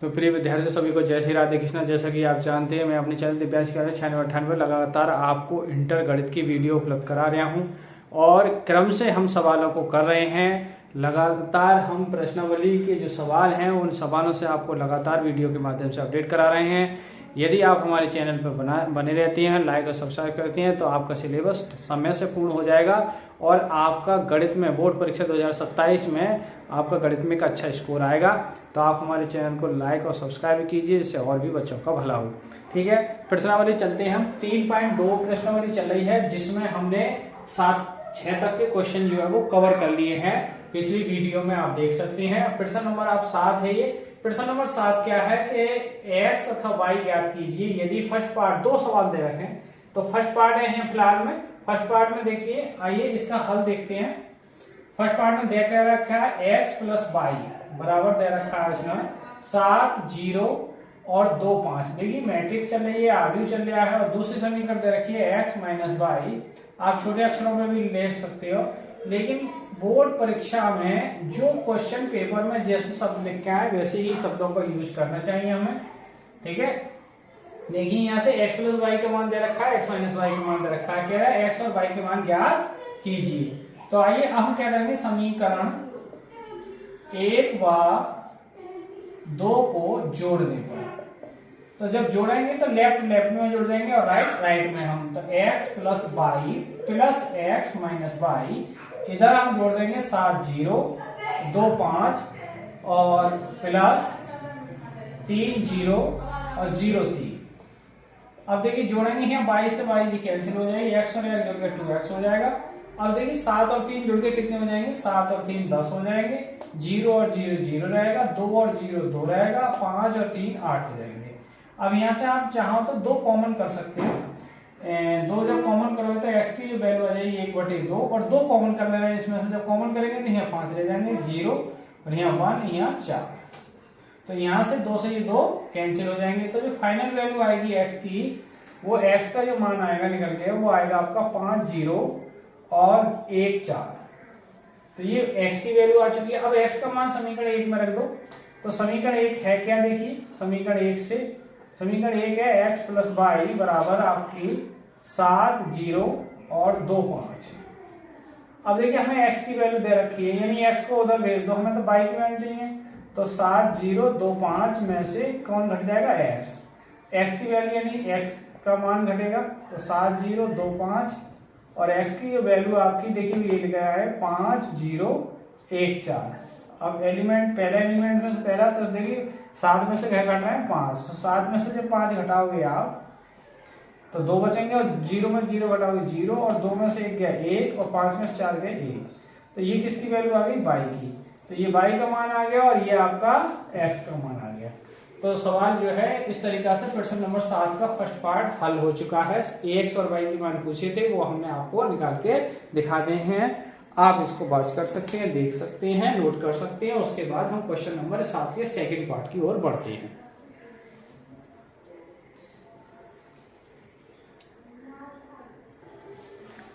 तो प्रिय विद्यार्थियों सभी को जय श्री राधे कृष्णा। जैसा कि आप जानते हैं मैं अपने चैनल दिव्यांश के 96 लगातार आपको इंटर गणित की वीडियो उपलब्ध करा रहा हूं और क्रम से हम सवालों को कर रहे हैं। लगातार हम प्रश्नावली के जो सवाल हैं उन सवालों से आपको लगातार वीडियो के माध्यम से अपडेट करा रहे हैं। यदि आप हमारे चैनल पर बने रहते हैं, लाइक और सब्सक्राइब करते हैं तो आपका सिलेबस समय से पूर्ण हो जाएगा और आपका गणित में बोर्ड परीक्षा 2027 में आपका गणित में एक अच्छा स्कोर आएगा। तो आप हमारे चैनल को लाइक और सब्सक्राइब कीजिए जिससे और भी बच्चों का भला हो। ठीक है, प्रश्नावली चलते हैं हम। 3.2 प्रश्नावली चल रही है जिसमें हमने 7-6 तक के क्वेश्चन जो है वो कवर कर लिए हैं। पिछली वीडियो में आप देख सकते हैं। प्रश्न नंबर आप 7 है ये। प्रश्न नंबर 7 क्या है कि x तथा y ज्ञात कीजिए यदि फर्स्ट पार्ट, 2 सवाल दे रखे हैं तो फर्स्ट पार्ट है फिलहाल में। फर्स्ट पार्ट में देखिए, आइए इसका हल देखते हैं। फर्स्ट पार्ट में दे रखा है x प्लस वाई बराबर दे रखा है इसमें 7, 0 और 2, 5। देखिए मैट्रिक्स चल रही है, आगे चल रहा है। और दूसरी समीकरण दे रखी है x माइनस वाई। आप छोटे अक्षरों में भी लिख सकते हो, लेकिन बोर्ड परीक्षा में जो क्वेश्चन पेपर में जैसे शब्द लिखे आए वैसे ही शब्दों का यूज करना चाहिए हमें। ठीक है, देखिए यहाँ से x प्लस वाई का मान दे रखा है, x माइनस वाई का मान दे रखा है। कह रहा है x और y के मान ज्ञात कीजिए। तो आइए हम क्या करेंगे, समीकरण 1 व 2 को जोड़ने पर। तो जब जोड़ेंगे तो लेफ्ट में जोड़ देंगे और राइट में हम। तो x plus Y plus x minus Y, इधर हम जोड़ देंगे 7, 0 2, 5 और प्लस 3, 0 और 0, 3। अब देखिए जोड़ेंगे यहाँ y से y कैंसिल हो जाएगी, x और x जोड़ के 2x हो जाएगा। अब देखिए 7 और 3 जुड़ के कितने हो जाएंगे, 7 और 3 10 हो जाएंगे। 0 और 0 0 रहेगा, 2 और 0 2 रहेगा, 5 और 3 8 हो जाएंगे। अब यहाँ से आप चाहो तो 2 कॉमन कर सकते हैं। 2 जब कॉमन करोगे तो x की जो वैल्यू आ जाएगी 1/2 और 2 कॉमन कर लेना है इसमें से। जब कॉमन करेंगे तो यहाँ 5 रह जाएंगे, 0 और यहाँ 1, यहाँ 4। तो यहाँ से 2 से ये 2 कैंसिल हो जाएंगे। तो जो फाइनल वैल्यू आएगी x की, वो x का जो मान आएगा निकल के वो आएगा आपका 5, 0 और 1, 4। तो ये x की वैल्यू आ चुकी है। अब x का मान समीकरण 1 में रख दो। तो समीकरण 1 है क्या, देखिए समीकरण 1 से, समीकरण 1 है x प्लस वाई बराबर आपकी 7, 0 और 2, 5। अब देखिए हमें x की वैल्यू दे रखी है, यानी x को उधर भेज दो, हमें तो y की वैल्यू चाहिए। तो 7, 0, 2, 5 में से कौन घट जाएगा, x की वैल्यू यानी x का मान घटेगा। तो 7, 0, 2, 5 और x की जो वैल्यू आपकी देखिए ये लिखा है 5, 0, 1, 4। अब एलिमेंट, पहला एलिमेंट में से पहला, तो देखिए 7 में से घट रहा है 5। तो 7 में से जब 5 घटाओगे आप तो 2 बचेंगे और 0 में 0 घटाओगे 0 और 2 में से 1 गया 1 और 5 में से 4 गया 1। तो ये किसकी वैल्यू आ गई, y की। तो ये y का मान आ गया और ये आपका x का मान आ गया। तो सवाल जो है इस तरीका से प्रश्न नंबर 7 का फर्स्ट पार्ट हल हो चुका है। x और y के मान पूछे थे वो हमने आपको निकाल के दिखा दे हैं। आप इसको वॉच कर सकते हैं, देख सकते हैं, नोट कर सकते हैं। उसके बाद हम क्वेश्चन नंबर 7 के सेकंड पार्ट की ओर बढ़ते हैं।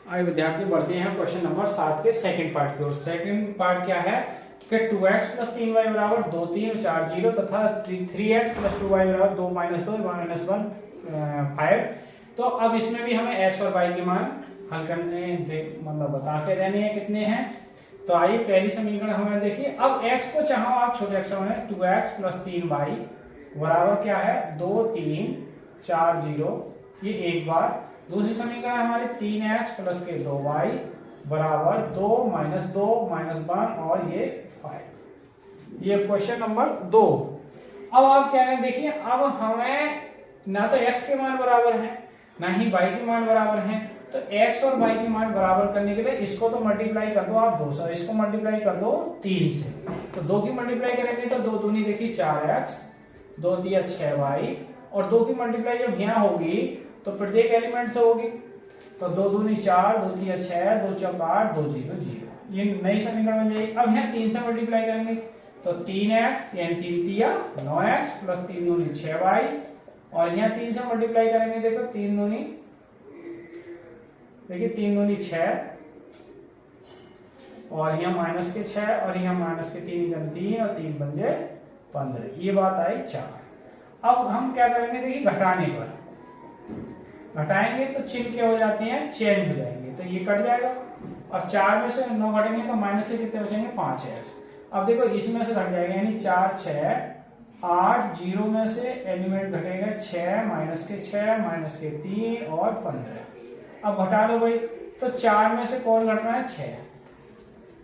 आइए विद्यार्थी बढ़ते हैं क्वेश्चन नंबर 7 के सेकंड पार्ट की ओर। सेकंड पार्ट क्या है कि 2x प्लस 3y बराबर 2, 3, 4, 0 तथा 3x प्लस 2y बराबर 2, -2, -1, 5। तो अब इसमें भी हमें x और y के मान हल करने मतलब बताते रहने हैं कितने हैं। तो आइए पहली समीकरण हमें देखिए। अब x को चाहो आप छोटे अक्षरों में 2x प्लस 3y बराबर क्या है 2, 3, 4, 0, ये एक बार। दूसरी समीकरण हमारी 3x प्लस के 2y बराबर 2, -2, -1 और ये 5। ये क्वेश्चन नंबर 2। अब आप क्या है देखिए, अब हमें ना तो x के मान बराबर है ना ही y के मान बराबर हैं। तो x और y के मान बराबर करने के लिए इसको तो मल्टीप्लाई कर दो आप 2 से, इसको मल्टीप्लाई कर दो 3 से। तो 2 की मल्टीप्लाई करेंगे तो 2 दूनी देखिए 4x, 2 तिया 6y और 2 की मल्टीप्लाई जब यहाँ होगी तो प्रत्येक एलिमेंट से होगी। तो 2 दूनी 4, 2 तिया 6, 2 चौका 8, 2 0 0। ये नई समीकरण बन जाएगी। अब यहाँ 3 से मल्टीप्लाई करेंगे तो 3x यानी 3 तिया 9x प्लस 3 दूनी 6y और यहाँ 3 से मल्टीप्लाई करेंगे, देखो 3 दूनी, देखिए 3 दूनी 6 और यहाँ माइनस के 6 और यहाँ माइनस के 3 और 3 बन जाए 15, ये बात आई 4। अब हम क्या करेंगे, देखिए घटाने पर घटाएंगे तो चिन्ह क्या हो जाते हैं, चेंज हो जाएंगे, तो ये कट जाएगा। अब 4 में से 9 घटेंगे तो माइनस के कितने बचेंगे, 5x। अब देखो इसमें से घट जाएगा, यानी 4 6 8, 0 में से एलिमेंट घटेगा 6, माइनस के 6, माइनस के 3 और 15। अब घटा लो भाई, तो 4 में से कौन घट रहा है, 6,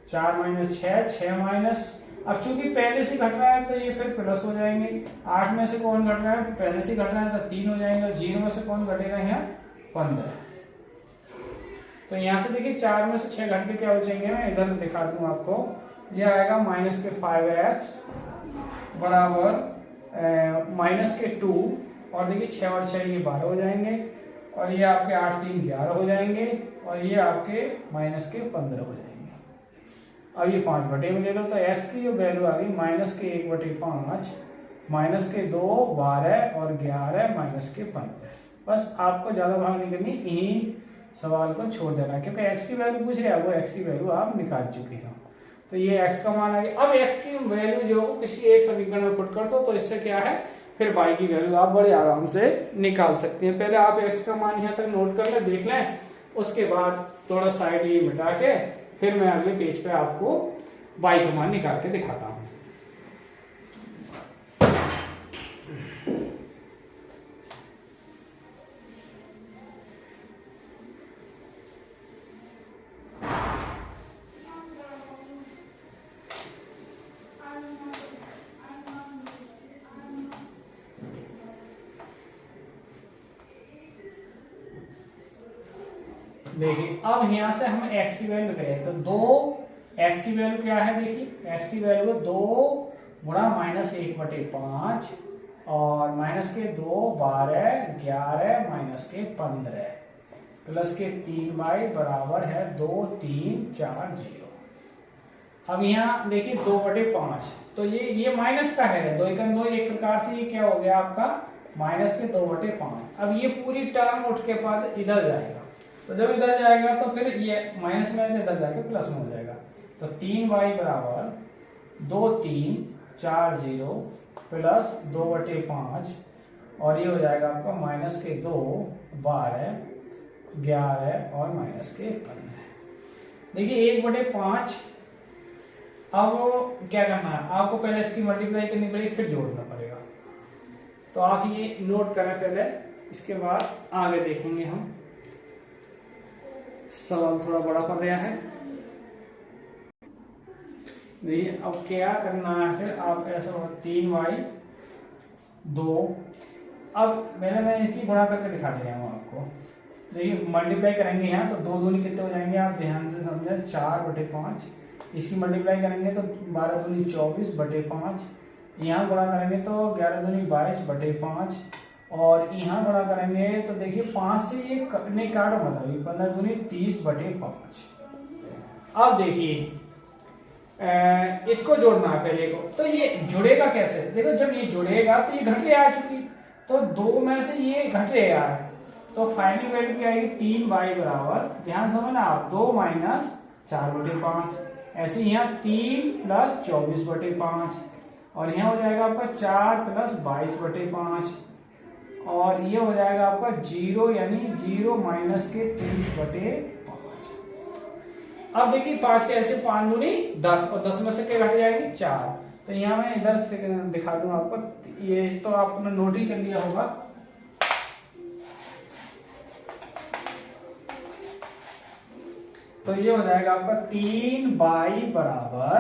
4 माइनस 6, 6 माइनस, अब चूंकि पहले से घट रहा है तो ये फिर प्लस हो जाएंगे। 8 में से कौन घट रहा है, पहले से घट रहा है तो 3 हो जाएंगे, और 0 में से कौन घटेगा, यहाँ 15। तो यहाँ से देखिए 4 में से 6 घट के क्या बचेंगे, मैं इधर दिखा दूं आपको, यह आएगा माइनस के 5x बराबर माइनस के 2, और देखिए 6 और 6 ये 12 हो जाएंगे, और ये आपके 8 3 11 हो जाएंगे, और ये आपके माइनस के 15 हो जाएंगे। अब ये 5 बटे में ले लो, तो x की जो वैल्यू आ गई माइनस के 1/5, माइनस के 2 12 और 11 माइनस के 15। बस आपको ज्यादा भाग नहीं करनी, यही सवाल को छोड़ देना, क्योंकि x की वैल्यू पूछ रहे हैं, वो x की वैल्यू आप निकाल चुके हो। तो ये x का मान आ गया। अब x की वैल्यू जो किसी एक समीकरण में पुट कर दो, तो इससे क्या है, फिर y की वैल्यू आप बड़े आराम से निकाल सकते हैं। पहले आप x का मान यहाँ तक नोट कर लें, देख लें, उसके बाद थोड़ा साइड ये मिटा के फिर मैं अगले पेज पे आपको y का मान निकाल के दिखाता हूँ। देखिए अब यहाँ से हम x की वैल्यू करें, तो 2 x की वैल्यू क्या है, देखिए x की वैल्यू 2 गुणा माइनस 1/5 और माइनस के 2 12 11 माइनस के 15 प्लस के 3y बराबर है 2 3 4 0। अब यहाँ देखिए 2/5, तो ये माइनस का है, 2 एकम 2, एक प्रकार से ये क्या हो गया आपका माइनस के 2/5। अब ये पूरी टर्म उठ के बाद इधर जाएगा, तो जब इधर जाएगा तो फिर ये माइनस में इधर जाके प्लस में हो जाएगा। तो 3y बराबर 2 3 4 0 प्लस 2/5, और ये हो जाएगा आपका माइनस के 2 12 11 और माइनस के 15। देखिए 1/5। अब क्या करना है आपको, पहले इसकी मल्टीप्लाई करनी पड़ेगी, फिर जोड़ना पड़ेगा। तो आप ये नोट करें पहले, इसके बाद आगे देखेंगे हम। सवाल थोड़ा बड़ा पड़ रहा है, देखिए अब क्या करना है, फिर आप ऐसा 3y 2। अब मैं इसकी गुणा करके दिखा दे रहा हूँ आपको। देखिए मल्टीप्लाई करेंगे यहाँ, तो 2 दूनी कितने हो जाएंगे, आप ध्यान से समझें, 4/5। इसकी मल्टीप्लाई करेंगे तो 12 दूनी 24/5। यहाँ गुणा करेंगे तो 11 दूनी 22/5, और यहाँ गुणा करेंगे तो देखिए 5 से ये नहीं काटो, मतलब 15 दूनी 30/5। अब देखिए इसको जोड़ना है पहले को, तो ये जुड़ेगा कैसे, देखो जब ये जुड़ेगा तो ये घट आ चुकी, तो 2 में से ये घट आ है, तो फाइनल वैल्यू क्या आएगी, 3y बराबर, ध्यान समझना आप, 2 माइनस 4/5। ऐसे यहाँ 3 प्लस 24/5, और यहाँ हो जाएगा आपका 4 प्लस 22/5, और ये हो जाएगा आपका 0, यानी 0 माइनस के 30/5। अब देखिए 5 के ऐसे 5 दूनी 10, और 10 में से क्या घट जाएंगे, 4। तो यहाँ मैं इधर से दिखा दूं आपको, ये तो आपने नोट ही कर लिया होगा। तो ये हो जाएगा आपका 3y बराबर,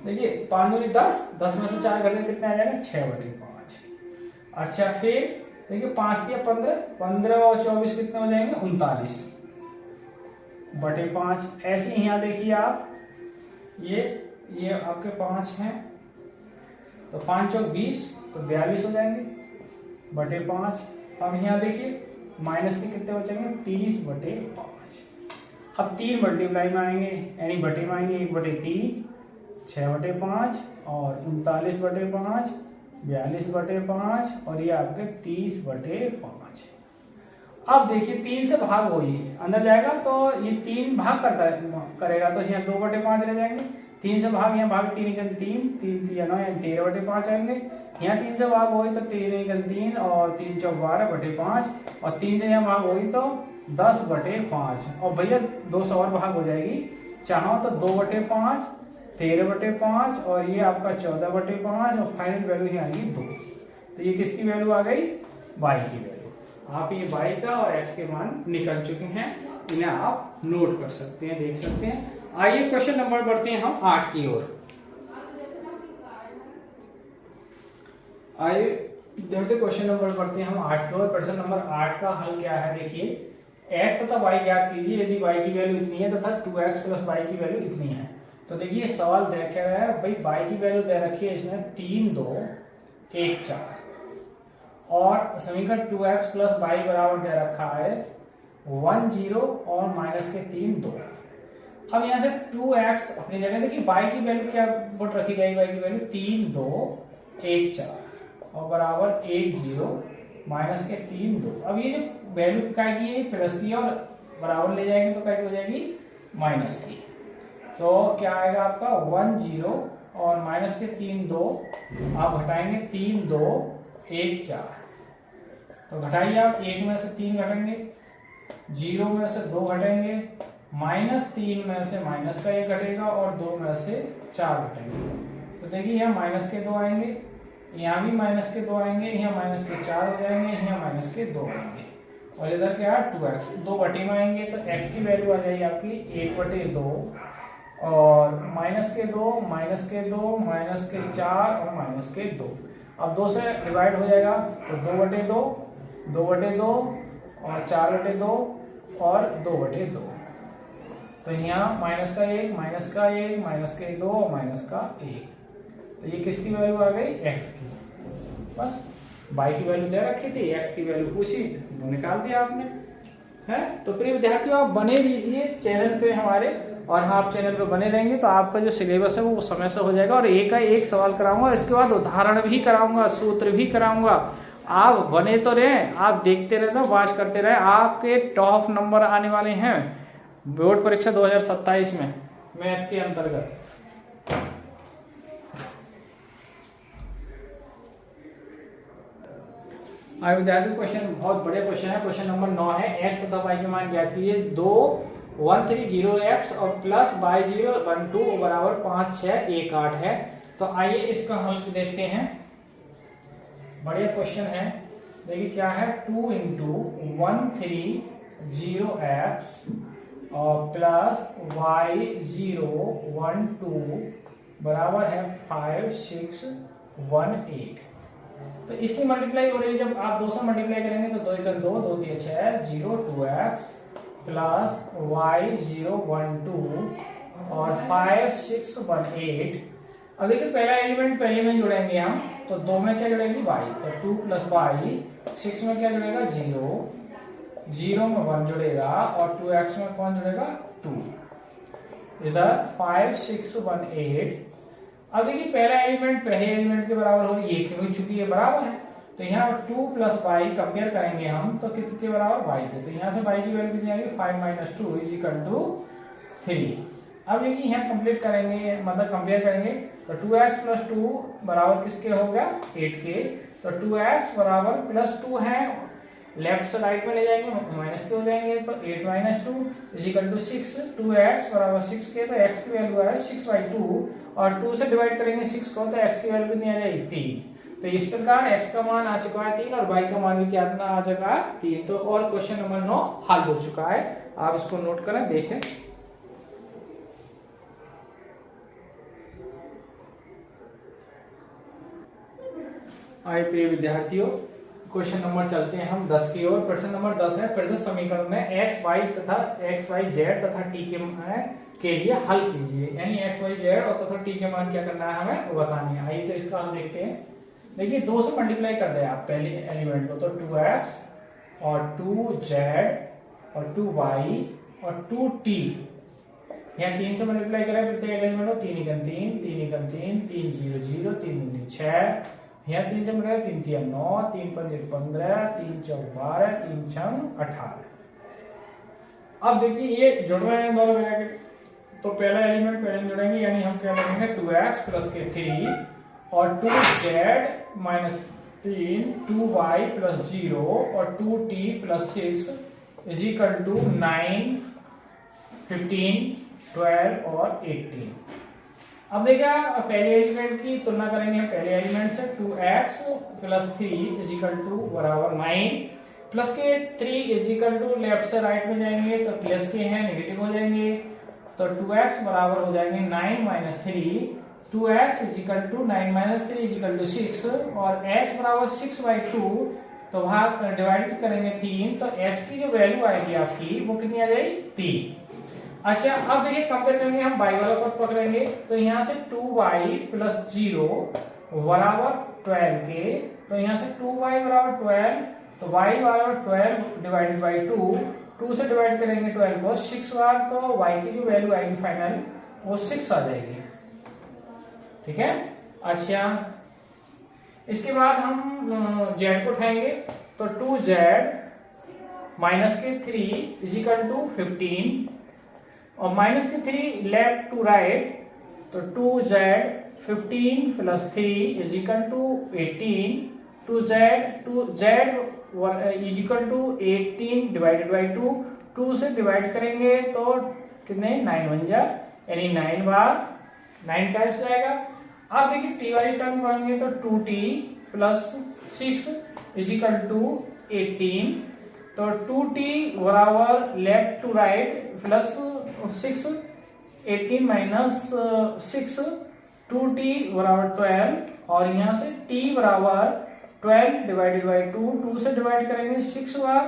देखिए 5 दूनी 10, 10 में से 4 घटने कितना आ जाएगा, 6/5। अच्छा फिर देखिए 5 दिया 15, 15 और 24 कितने हो जाएंगे, 39/5। ऐसे ही यहाँ देखिए आप, ये आपके 5 हैं, तो 5 चौक 20, तो 42 हो जाएंगे /5। अब यहाँ देखिए माइनस के कितने बचेंगे, 30/5। अब 3 मल्टीप्लाई में आएंगे, यानी बटे में आएंगे, 1/3 6/5 और 39/5 42/5, और ये आपके 30/5। अब देखिए 3 से भाग हो, ये अंदर जाएगा तो ये 3 भाग करेगा, तो यहाँ 2/5 रह जाएंगे, 3 से भाग, यहाँ भाग 3 एकम 3, 3 3 9 यानी 13/5 आएंगे। यहाँ 3 से भाग होगी तो 3 एकम 3 और 3 चौक 12/5 और 3 से यहाँ भाग होगी तो 10/5 और भैया 2 से और भाग हो जाएगी, चाहो तो 2/5, 13/5 और ये आपका 14/5 और फाइनल वैल्यू ही आएगी 2। तो ये किसकी वैल्यू आ गई? y की वैल्यू। आप ये y का और x के मान निकल चुके हैं, इन्हें आप नोट कर सकते हैं, देख सकते हैं। आइए क्वेश्चन नंबर बढ़ते हैं हम 8 की ओर। आइए देखते क्वेश्चन नंबर बढ़ते हैं हम 8 की ओर। प्रश्न नंबर 8 का हल क्या है? देखिए x तथा y ज्ञात कीजिए यदि y की वैल्यू इतनी है तथा 2x प्लस y की वैल्यू इतनी है। तो देखिए सवाल दे क्या है भाई, y की वैल्यू दे रखी है इसमें 3 2 1 4 और समीकरण 2x प्लस y बराबर दे रखा है 1 0 और माइनस के 3 2। अब यहाँ से 2x अपनी जगह, देखिए y की वैल्यू क्या पुट रखी गई? y की वैल्यू 3 2 1 4 और बराबर 1 0 माइनस के 3 2। अब ये जो वैल्यू क्या की है प्लस की और बराबर ले जाएंगे तो क्या हो जाएगी? माइनस की। तो क्या आएगा आपका 1 0 और माइनस के 3 2, आप घटाएंगे 3 2 1 4। तो घटाइए आप, 1 में से 3 घटेंगे, 0 में से 2 घटेंगे, -3 में से माइनस का 1 घटेगा और 2 में से 4 घटेंगे। तो देखिए यहाँ माइनस के 2 आएंगे, यहाँ भी माइनस के 2 आएंगे, यहाँ माइनस के 4 हो जाएंगे, यहाँ माइनस के 2 आएंगे और इधर क्या है 2x 2 बटे में आएंगे। तो x की वैल्यू आ जाएगी आपकी 1/2 और माइनस के 2 माइनस के 2 माइनस के 4 और माइनस के 2। अब 2 से डिवाइड हो जाएगा तो 2/2 2/2 और 4/2 और 2/2। तो यहाँ माइनस का 1 माइनस का 1 माइनस के 2 और माइनस का 1। तो ये किसकी वैल्यू आ गई? x की। बस y की वैल्यू दे रखी थी, x की वैल्यू पूछी वो निकाल दिया आपने, है। तो प्रिय विद्यार्थियों आप बने रहिए चैनल पे हमारे, और आप चैनल पे बने रहेंगे तो आपका जो सिलेबस है वो समय से हो जाएगा और एक का एक सवाल कराऊंगा और इसके बाद उदाहरण भी कराऊंगा, सूत्र भी कराऊंगा। आप बने तो रहे, आप देखते रहना, वॉच करते रहे, आपके टॉप नंबर आने वाले हैं बोर्ड परीक्षा 2027 में मैथ के अंतर्गत। आइए विद्यार्थी क्वेश्चन बहुत बड़े क्वेश्चन है। क्वेश्चन नंबर 9 है, x तथा y के मान ज्ञात कीजिए। 2 1 3 0 x और प्लस y 0 1 2 बराबर 5 6 1 8 है। तो आइए इसका हल देखते हैं, बढ़िया क्वेश्चन है। देखिए क्या है, 2 × 1 3 0 x और प्लस y 0 1 2 बराबर है 5 6 1 8। तो इसकी मल्टीप्लाई हो रही है, जब आप 2 से मल्टीप्लाई करेंगे तो 2 × 2 2 3 6 0 2x प्लस y 0 1 2 और 5 6 1 8। अब देखिए पहला एलिमेंट पहले में जोड़ेंगे हम, तो 2 में क्या जोड़ेंगे y, तो 2 + y, 6 में क्या जुड़ेगा 0, 0 में 1 जुड़ेगा और 2x में कौन जुड़ेगा 2, इधर 5 6 1 8। अब देखिए पहला एलिमेंट पहले एलिमेंट के बराबर हो, ये क्यों चुकी है बराबर है, तो यहाँ 2 + y कंपेयर करेंगे हम तो कितने बराबर y के, तो यहाँ से y की वैल्यू कितनी आएगी 5 - 2 = 3। अब देखिए यहाँ कंप्लीट करेंगे, मतलब कंपेयर करेंगे तो 2x + 2 बराबर किसके हो गया 8 के। तो 2x बराबर +2 है, लेफ्ट से राइट में ले जाएंगे माइनस के हो जाएंगे, तो 8 - 2 = 6। 2x बराबर 6 के, तो x की वैल्यू है 6/2 और 2 से डिवाइड करेंगे 6 को तो x की वैल्यू कितनी आ जाएगी 3। तो इस प्रकार x का मान आ चुका है 3 और y का मान भी कितना आ चुका है 3। तो और क्वेश्चन नंबर 9 हल हो चुका है, आप इसको नोट करें देखें। आइए प्रिय विद्यार्थियों क्वेश्चन नंबर चलते हैं हम 10 की ओर। प्रश्न नंबर 10 है, प्रदत्त समीकरण में x y z तथा t के लिए हल कीजिए। यानी x y z और तथा t के मान क्या करना है हमें बतानी है। आइए तो इसका हल देखते हैं। देखिए 2 से मल्टीप्लाई कर दे आप पहले एलिमेंट को, तो 2x और 2z और 2y और 2t। यहाँ 3 से मल्टीप्लाई करें प्रत्येक एलिमेंट को, 3 × 3 3 × 3 3 0 0 3 × 6। यहाँ 3 से मिलेगा 3 3 9 3 5 15 3 4 12 3 6 18। अब देखिए ये जुड़ रहे हैं दोनों ब्रैकेट, तो पहला एलिमेंट पहले में जोड़ेंगे, यानी हम क्या लिखेंगे 2x प्लस के 3 और 2z माइनस 3, 2y प्लस 0 और 2t plus 6 is equal to 9, 15, 12 और 18। अब देखिए पहले एलिमेंट की तुलना करेंगे पहले एलिमेंट से। 2x plus 3 is equal to बराबर 9 प्लस के 3 इज इक्वल टू लेफ्ट से राइट में जाएंगे तो प्लस के हैं नेगेटिव हो जाएंगे, तो 2x बराबर हो जाएंगे 9 minus 3, 2x is equal to 9 minus 3 is equal to 6 और x बराबर 6/2, तो भाग डिवाइड करेंगे 3, तो x की जो वैल्यू आएगी आपकी वो कितनी आ जाएगी 3। अच्छा अब देखिए कंपेयर करेंगे हम y वाला पद पकड़ेंगे, तो यहाँ से 2y प्लस 0 बराबर 12 के, तो यहाँ से 2y बराबर 12, तो y बराबर 12 डिवाइडेड बाई 2 से डिवाइड करेंगे 12 को 6 बार, तो y की जो वैल्यू आएगी फाइनल वो 6 आ जाएगी। ठीक है। अच्छा इसके बाद हम z को उठाएंगे, तो 2z माइनस के 3 इज इक्वल टू 15 और माइनस के 3 लेफ्ट टू राइट, तो 2z 15 plus 3 is equal to 18, 2z is equal to 18 divided by 2 से डिवाइड करेंगे तो कितने 9 बन जाए, यानी 9 बार 9 टाइम्स जाएगा। अब देखिए टी वाली टर्म पढ़ेंगे तो 2t plus 6 is equal to 18, तो 2t बराबर left to right plus 6, 18 minus 6, 2t बराबर 12 और यहाँ से t बराबर 12 डिवाइडेड बाई 2 से डिवाइड करेंगे 6 बार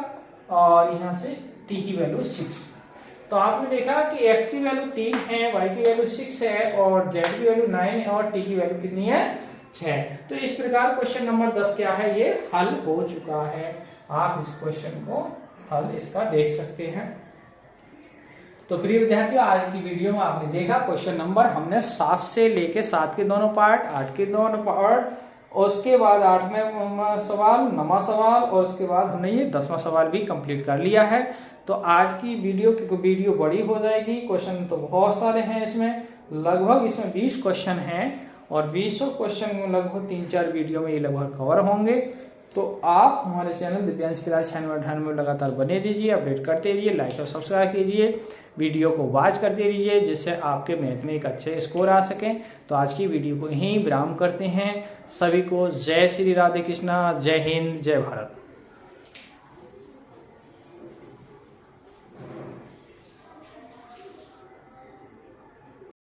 और यहाँ से t की वैल्यू 6। तो आपने देखा कि x की वैल्यू 3 है, y की वैल्यू 6 है और z की वैल्यू 9 है और t की वैल्यू कितनी है 6। तो इस प्रकार क्वेश्चन नंबर 10 क्या है, ये हल हो चुका है। आप इस क्वेश्चन को हल इसका देख सकते हैं। तो प्रिय विद्यार्थियों आज की वीडियो में आपने देखा क्वेश्चन नंबर हमने 7 से लेके 7 के दोनों पार्ट, 8 के दोनों पार्ट और उसके बाद 8वां सवाल, 9वां सवाल और उसके बाद हमने ये 10वां सवाल भी कंप्लीट कर लिया है। तो आज की वीडियो बड़ी हो जाएगी, क्वेश्चन तो बहुत सारे हैं इसमें, लगभग इसमें 20 क्वेश्चन हैं और 20 क्वेश्चन में लगभग 3-4 वीडियो में ये लगभग कवर होंगे। तो आप हमारे चैनल दिव्यांश क्लास चैनल में लगातार बने रहिए, अपडेट करते रहिए, लाइक और सब्सक्राइब कीजिए, वीडियो को वॉच करते रहिए जिससे आपके मैथ में एक अच्छे स्कोर आ सकें। तो आज की वीडियो को यहीं विराम करते हैं। सभी को जय श्री राधे कृष्णा, जय हिंद, जय भारत।